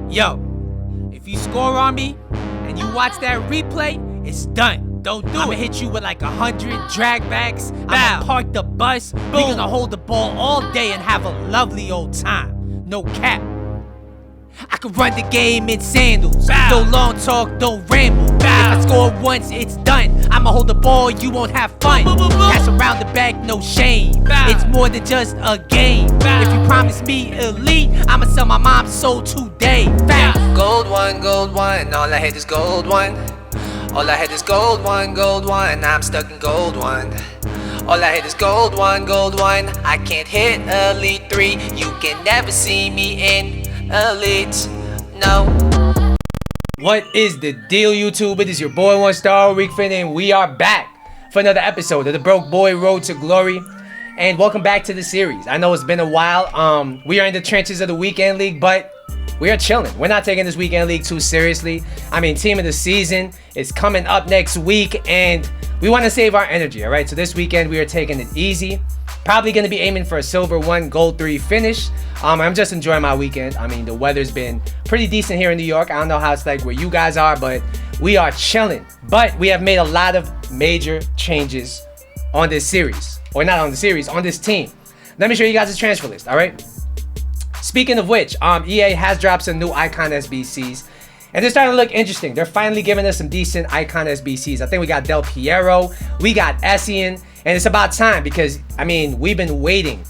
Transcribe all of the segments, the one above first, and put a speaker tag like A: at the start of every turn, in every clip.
A: Yo, if you score on me and you watch that replay, it's done. Don't do it. I'ma hit you with like 100 drag backs. I'ma park the bus. Boom. We gonna hold the ball all day and have a lovely old time. No cap. I can run the game in sandals. No long talk, don't ramble. If I score once, it's done. I'ma hold the ball, you won't have fun. Pass around the back, no shame. It's more than just a game. If you promise me elite, I'ma sell my mom's soul today.
B: Gold one, all I had is gold one. All I had is gold one, I'm stuck in gold one. All I had is gold one, I can't hit Elite 3. You can never see me in Elite, no.
C: What is the deal, YouTube? It is your boy 1 Star Week Fin, and we are back for another episode of the Broke Boy Road to Glory. And welcome back to the series. I know it's been a while. We are in the trenches of the Weekend League, but we are chilling. We're not taking this Weekend League too seriously. I mean, team of the season is coming up next week, and we want to save our energy, all right? So this weekend, we are taking it easy. Probably going to be aiming for a silver 1, gold 3 finish. I'm just enjoying my weekend. I mean, the weather's been pretty decent here in New York. I don't know how it's like where you guys are, but we are chilling. But we have made a lot of major changes on this series. Or not on the series, on this team. Let me show you guys the transfer list, all right? Speaking of which, EA has dropped some new Icon Sbcs. And they're starting to look interesting. They're finally giving us some decent Icon Sbcs. I think we got Del Piero, we got Essien, and it's about time because, I mean, we've been waiting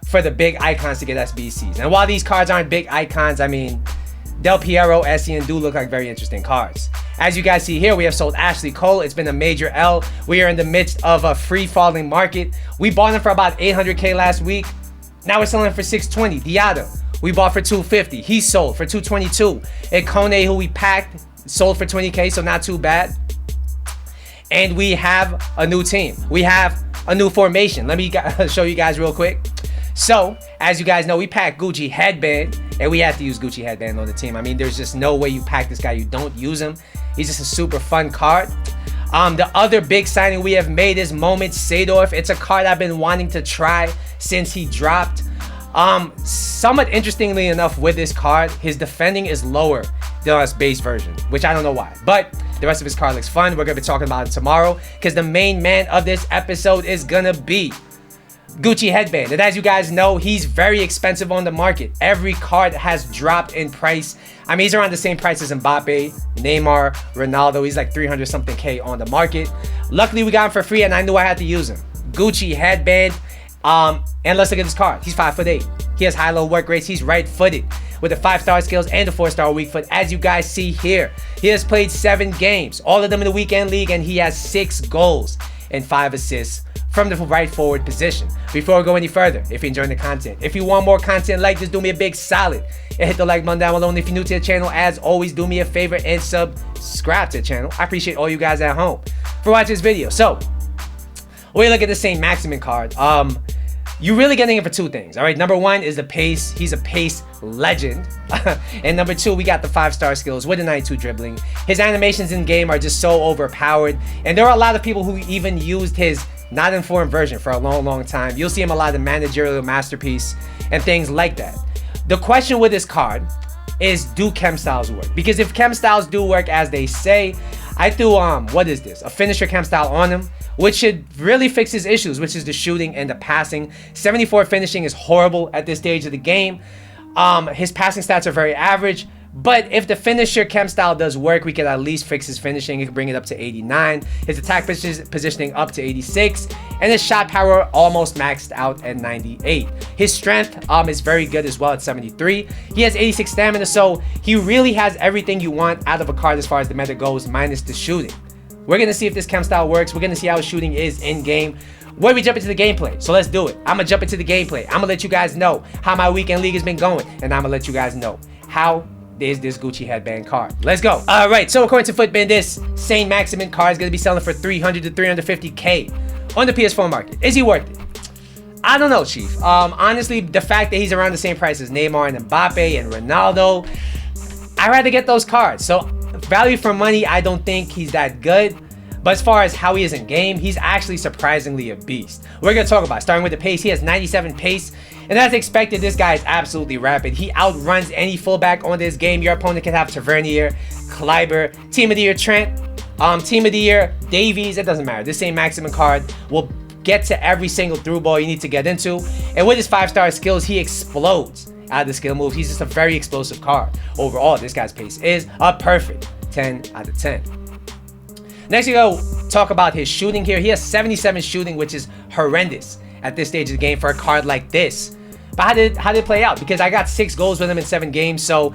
C: for the big icons to get SBCs. And while these cards aren't big icons, I mean, Del Piero, Essien do look like very interesting cards. As you guys see here, we have sold Ashley Cole. It's been a major L. We are in the midst of a free-falling market. We bought him for about 800K last week. Now we're selling for 620. Diado, we bought for 250. He sold for 222. Ikone, who we packed, sold for 20K, so not too bad. And we have a new team. We have a new formation. Let me show you guys real quick. So, as you guys know, we packed Gucci Headband, and we have to use Gucci Headband on the team. I mean, there's just no way you pack this guy, you don't use him. He's just a super fun card. The other big signing we have made is Moment Seedorf. It's a card I've been wanting to try since he dropped. Somewhat interestingly enough with this card, his defending is lower than his base version, which I don't know why. But the rest of his card looks fun. We're going to be talking about it tomorrow because the main man of this episode is going to be Gucci Headband. And as you guys know, he's very expensive on the market. Every card has dropped in price. I mean, he's around the same price as Mbappe, Neymar, Ronaldo. He's like 300 something K on the market. Luckily, we got him for free and I knew I had to use him. Gucci Headband. And let's look at this card. He's 5'8". He has high-low work rates. He's right-footed with the 5-star skills and the 4-star weak foot. As you guys see here, he has played 7 games, all of them in the Weekend League, and he has 6 goals and 5 assists from the right forward position. Before we go any further, if you're enjoying the content, if you want more content like this, do me a big solid and hit the like button down below. And if you're new to the channel, as always, do me a favor and subscribe to the channel. I appreciate all you guys at home for watching this video. So, when you look at the Saint-Maximin card, you're really getting it for 2 things, all right? Number 1 is the pace. He's a pace legend. And number 2, we got the 5-star skills with the 92 dribbling. His animations in game are just so overpowered. And there are a lot of people who even used his not informed version for a long time. You'll see him a lot in managerial masterpiece and things like that. The question with this card is, do chem styles work? Because if chem styles do work as they say, I threw, what is this? A finisher chem style on him, which should really fix his issues, which is the shooting and the passing. 74 finishing is horrible at this stage of the game. His passing stats are very average, but if the finisher chem style does work, we can at least fix his finishing. It can bring it up to 89. His attack positioning up to 86, and his shot power almost maxed out at 98. His strength is very good as well at 73. He has 86 stamina, so he really has everything you want out of a card as far as the meta goes, minus the shooting. We're going to see if this chem style works. We're going to see how his shooting is in game. When we jump into the gameplay, so let's do it. I'm going to jump into the gameplay. I'm going to let you guys know how my Weekend League has been going, and I'm going to let you guys know how is this Gucci Headband card. Let's go. All right, so according to Footbin, this Saint-Maximin card is going to be selling for 300 to 350K on the PS4 market. Is he worth it? I don't know, Chief. Honestly, the fact that he's around the same price as Neymar and Mbappe and Ronaldo, I'd rather get those cards. So value for money, I don't think he's that good. But as far as how he is in game, he's actually surprisingly a beast. We're going to talk about it. Starting with the pace, he has 97 pace. And as expected, this guy is absolutely rapid. He outruns any fullback on this game. Your opponent can have Tavernier, Kleiber, Team of the Year Trent, Team of the Year Davies. It doesn't matter. This Saint-Maximin card will get to every single through ball you need to get into. And with his 5-star skills, he explodes out of the skill move. He's just a very explosive card. Overall, this guy's pace is a perfect 10 out of 10. Next, we go talk about his shooting here. He has 77 shooting, which is horrendous at this stage of the game for a card like this. But how did it play out? Because I got 6 goals with him in 7 games, so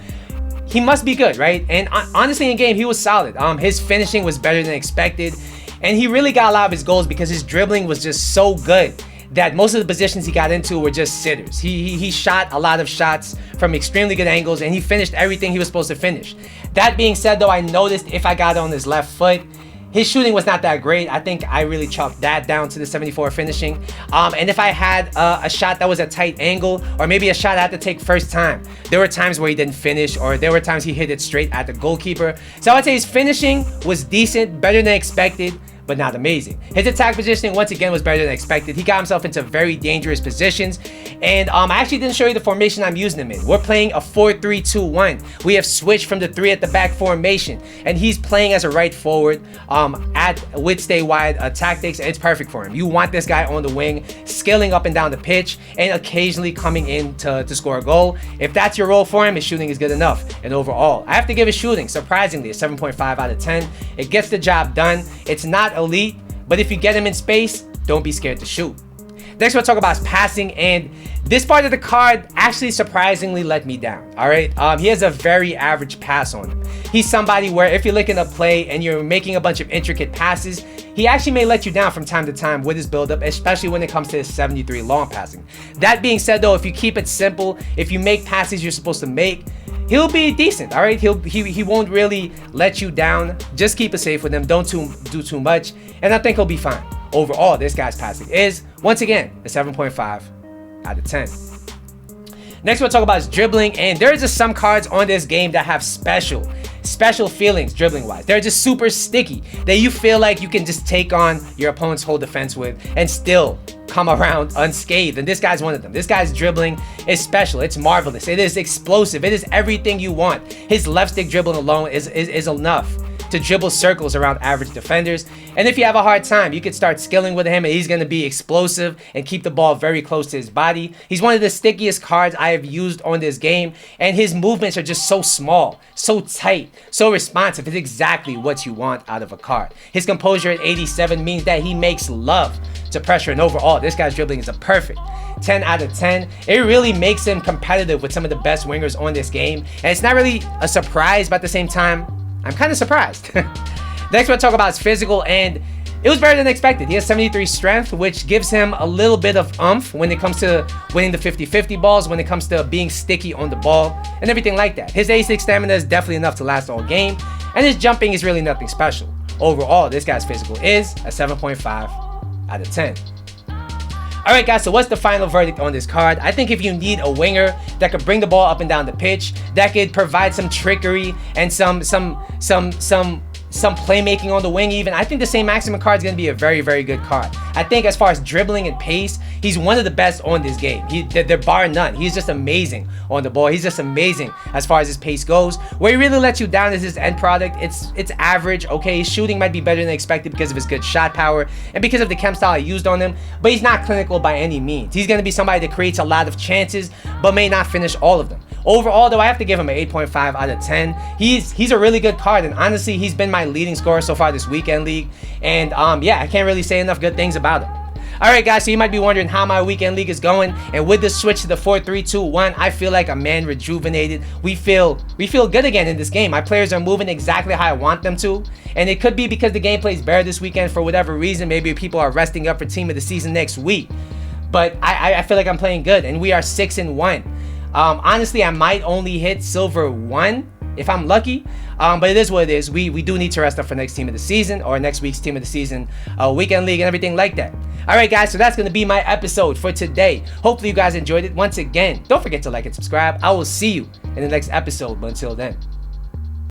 C: he must be good, right? And honestly, in game, he was solid. His finishing was better than expected, and he really got a lot of his goals because his dribbling was just so good that most of the positions he got into were just sitters. He shot a lot of shots from extremely good angles, and he finished everything he was supposed to finish. That being said, though, I noticed if I got on his left foot, his shooting was not that great. I think I really chalked that down to the 74 finishing. And if I had a shot that was a tight angle, or maybe a shot I had to take first time, there were times where he didn't finish, or there were times he hit it straight at the goalkeeper. So I would say his finishing was decent, better than expected, but not amazing. His attack positioning, once again, was better than expected. He got himself into very dangerous positions. And I actually didn't show you the formation I'm using him in. We're playing a 4-3-2-1. We have switched from the 3 at the back formation. And he's playing as a right forward with stay wide tactics. And it's perfect for him. You want this guy on the wing, skilling up and down the pitch, and occasionally coming in to score a goal. If that's your role for him, his shooting is good enough. And overall, I have to give his shooting, surprisingly, a 7.5 out of 10. It gets the job done. It's not elite, but if you get him in space, don't be scared to shoot. Next, we'll talk about his passing, and this part of the card actually surprisingly let me down. All right, he has a very average pass on him. He's somebody where if you're looking to play and you're making a bunch of intricate passes, he actually may let you down from time to time with his build-up, especially when it comes to his 73 long passing. That being said, though, if you keep it simple, if you make passes you're supposed to make, he'll be decent. All right, he won't really let you down. Just keep it safe with him. Don't do too much, and I think he'll be fine. Overall, this guy's passing is, once again, a 7.5 out of 10. Next, we'll talk about his dribbling, and there are just some cards on this game that have special feelings dribbling wise. They're just super sticky that you feel like you can just take on your opponent's whole defense with and still come around unscathed, and this guy's one of them. This guy's dribbling is special. It's marvelous. It is explosive. It is everything you want. His left stick dribbling alone is enough to dribble circles around average defenders. And if you have a hard time, you could start skilling with him, and he's going to be explosive and keep the ball very close to his body. He's one of the stickiest cards I have used on this game, and his movements are just so small, so tight, so responsive. It's exactly what you want out of a card. His composure at 87 means that he makes love to pressure, and overall, this guy's dribbling is a perfect 10 out of 10. It really makes him competitive with some of the best wingers on this game, and it's not really a surprise, but at the same time, I'm kind of surprised. Next, we'll talk about his physical, and it was better than expected. He has 73 strength, which gives him a little bit of oomph when it comes to winning the 50-50 balls, when it comes to being sticky on the ball, and everything like that. His 86 stamina is definitely enough to last all game, and his jumping is really nothing special. Overall, this guy's physical is a 7.5 out of 10. Alright guys, so what's the final verdict on this card? I think if you need a winger that could bring the ball up and down the pitch, that could provide some trickery and some playmaking on the wing even, I think the Saint-Maximin card is going to be a very, very good card. I think as far as dribbling and pace, he's one of the best on this game. They're bar none. He's just amazing on the ball. He's just amazing as far as his pace goes. Where he really lets you down is his end product. It's average, okay? His shooting might be better than expected because of his good shot power and because of the chem style I used on him, but he's not clinical by any means. He's going to be somebody that creates a lot of chances, but may not finish all of them. Overall, though, I have to give him an 8.5 out of 10. He's a really good card, and honestly, he's been my leading scorer so far this weekend league. And yeah, I can't really say enough good things about him. Alright guys, so you might be wondering how my weekend league is going, and with the switch to the 4-3-2-1, I feel like a man rejuvenated. We feel good again in this game. My players are moving exactly how I want them to, and it could be because the gameplay is better this weekend for whatever reason. Maybe people are resting up for team of the season next week, but I feel like I'm playing good, and we are 6-1. Honestly, I might only hit silver 1 if I'm lucky, but it is what it is. We do need to rest up for next team of the season, or next week's team of the season, weekend league and everything like that. Alright guys, so that's going to be my episode for today. Hopefully you guys enjoyed it. Once again, don't forget to like and subscribe. I will see you in the next episode, but until then,